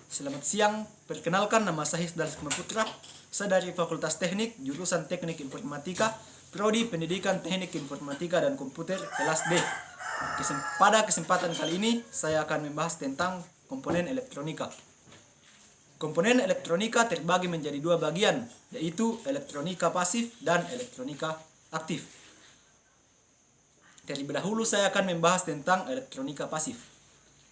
Selamat siang, perkenalkan nama saya Hisdal Putra. Saya dari Fakultas Teknik, jurusan Teknik Informatika, Prodi Pendidikan Teknik Informatika dan Komputer kelas D. Pada kesempatan kali ini, saya akan membahas tentang komponen elektronika. Komponen elektronika terbagi menjadi dua bagian, yaitu elektronika pasif dan elektronika aktif. Terlebih dahulu saya akan membahas tentang elektronika pasif.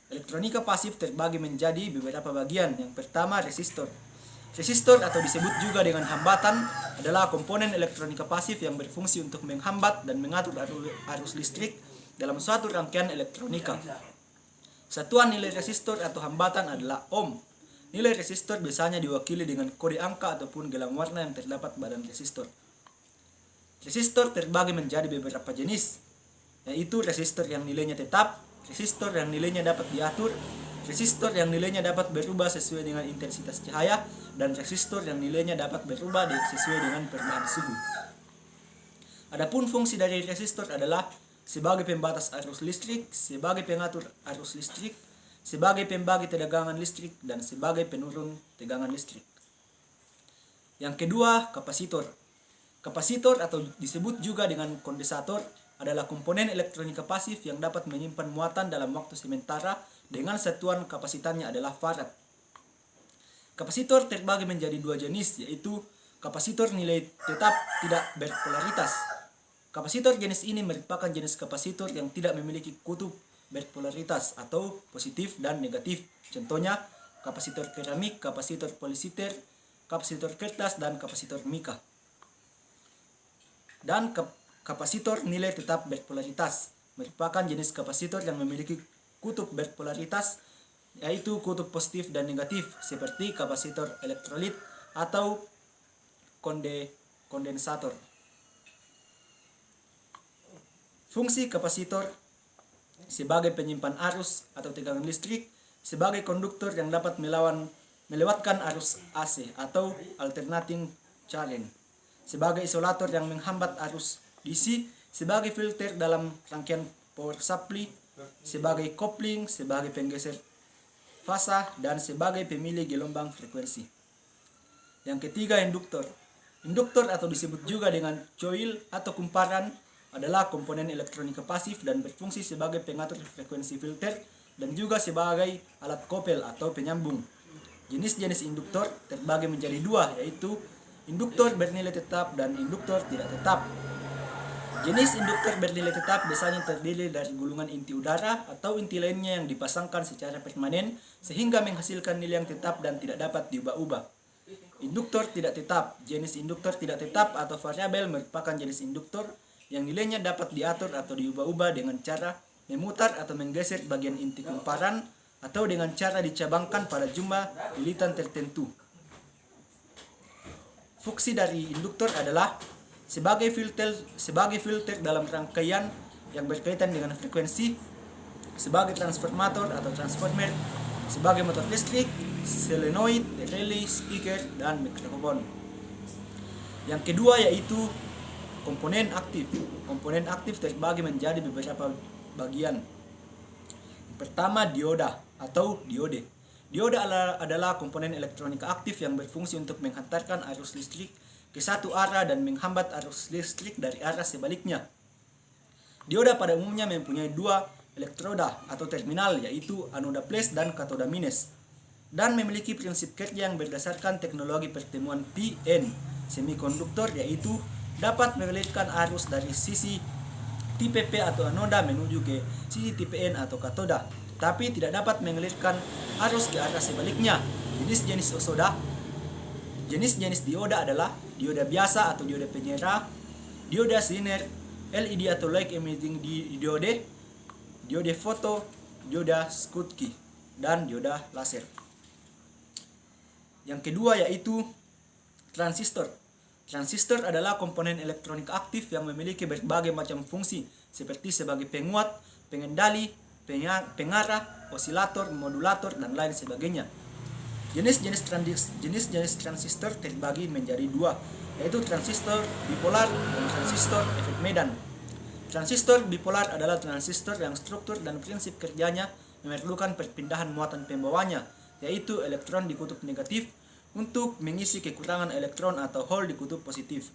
Elektronika pasif terbagi menjadi beberapa bagian. Yang pertama, resistor. Resistor atau disebut juga dengan hambatan adalah komponen elektronika pasif yang berfungsi untuk menghambat dan mengatur arus listrik dalam suatu rangkaian elektronika. Satuan nilai resistor atau hambatan adalah ohm. Nilai resistor biasanya diwakili dengan kode angka ataupun gelang warna yang terdapat badan resistor. Resistor terbagi menjadi beberapa jenis, yaitu resistor yang nilainya tetap, resistor yang nilainya dapat diatur, resistor yang nilainya dapat berubah sesuai dengan intensitas cahaya, dan resistor yang nilainya dapat berubah sesuai dengan perubahan suhu. Adapun fungsi dari resistor adalah sebagai pembatas arus listrik, sebagai pengatur arus listrik, sebagai pembagi tegangan listrik, dan sebagai penurun tegangan listrik. Yang kedua, kapasitor. Kapasitor atau disebut juga dengan kondensator adalah komponen elektronika pasif yang dapat menyimpan muatan dalam waktu sementara dengan satuan kapasitannya adalah farad. Kapasitor terbagi menjadi dua jenis, yaitu kapasitor nilai tetap tidak berpolaritas. Kapasitor jenis ini merupakan jenis kapasitor yang tidak memiliki kutub berpolaritas atau positif dan negatif. Contohnya kapasitor keramik, kapasitor polisiter, kapasitor kertas, dan kapasitor mika. Dan kapasitor nilai tetap berpolaritas merupakan jenis kapasitor yang memiliki kutub berpolaritas, yaitu kutub positif dan negatif, seperti kapasitor elektrolit atau kondensator. Fungsi kapasitor sebagai penyimpan arus atau tegangan listrik, sebagai konduktor yang dapat melewatkan arus AC atau alternating current, sebagai isolator yang menghambat arus DC, sebagai filter dalam rangkaian power supply, sebagai kopling, sebagai penggeser fasa, dan sebagai pemilih gelombang frekuensi. Yang ketiga, induktor. Induktor atau disebut juga dengan coil atau kumparan adalah komponen elektronika pasif dan berfungsi sebagai pengatur frekuensi filter dan juga sebagai alat kopel atau penyambung. Jenis-jenis induktor terbagi menjadi dua, yaitu induktor bernilai tetap dan induktor tidak tetap. Jenis induktor bernilai tetap biasanya terdiri dari gulungan inti udara atau inti lainnya yang dipasangkan secara permanen sehingga menghasilkan nilai yang tetap dan tidak dapat diubah-ubah. Induktor tidak tetap. Jenis induktor tidak tetap atau variabel merupakan jenis induktor yang nilainya dapat diatur atau diubah-ubah dengan cara memutar atau menggeser bagian inti kumparan atau dengan cara dicabangkan pada jumlah lilitan tertentu. Fungsi dari induktor adalah sebagai filter dalam rangkaian yang berkaitan dengan frekuensi, sebagai transformator atau transformer, sebagai motor listrik, solenoid, relay, speaker, dan mikrofon. Yang kedua yaitu komponen aktif. Komponen aktif terbagi menjadi beberapa bagian. Pertama, dioda atau diode. Dioda adalah komponen elektronika aktif yang berfungsi untuk menghantarkan arus listrik ke satu arah dan menghambat arus listrik dari arah sebaliknya. Dioda pada umumnya mempunyai dua elektroda atau terminal, yaitu anoda plus dan katoda minus, dan memiliki prinsip kerja yang berdasarkan teknologi pertemuan PN semikonduktor, yaitu dapat mengalirkan arus dari sisi tipe P atau anoda menuju ke sisi tipe N atau katoda, tapi tidak dapat mengalirkan arus ke arah sebaliknya. Jenis-jenis dioda adalah dioda biasa atau dioda penyerah, dioda silinder, LED atau light emitting diode, diode foto, dioda Schottky, dan dioda laser. Yang kedua yaitu transistor. Transistor adalah komponen elektronik aktif yang memiliki berbagai macam fungsi seperti sebagai penguat, pengendali, pengarah, osilator, modulator, dan lain sebagainya. Jenis-jenis transistor terbagi menjadi dua, yaitu transistor bipolar dan transistor efek Medan. Transistor bipolar adalah transistor yang struktur dan prinsip kerjanya memerlukan perpindahan muatan pembawanya, yaitu elektron di kutub negatif untuk mengisi kekurangan elektron atau hole di kutub positif.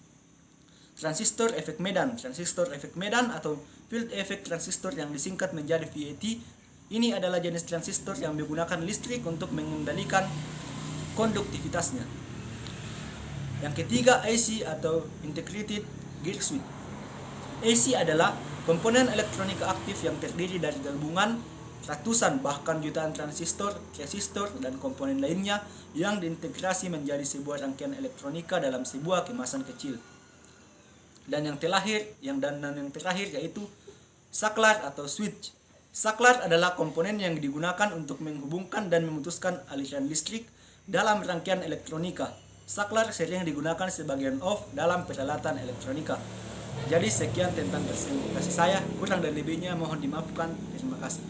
Transistor efek medan. Transistor efek medan atau field effect transistor yang disingkat menjadi VAT, ini adalah jenis transistor yang menggunakan listrik untuk mengendalikan konduktivitasnya. Yang ketiga, AC atau integrated gate switch. AC adalah komponen elektronika aktif yang terdiri dari gabungan ratusan bahkan jutaan transistor, resistor, dan komponen lainnya yang diintegrasi menjadi sebuah rangkaian elektronika dalam sebuah kemasan kecil. Dan yang terakhir yaitu saklar atau switch. Saklar adalah komponen yang digunakan untuk menghubungkan dan memutuskan aliran listrik dalam rangkaian elektronika. Saklar sering digunakan sebagai on-off dalam peralatan elektronika. Jadi sekian tentang presentasi saya, kurang dan lebihnya mohon dimaafkan. Terima kasih.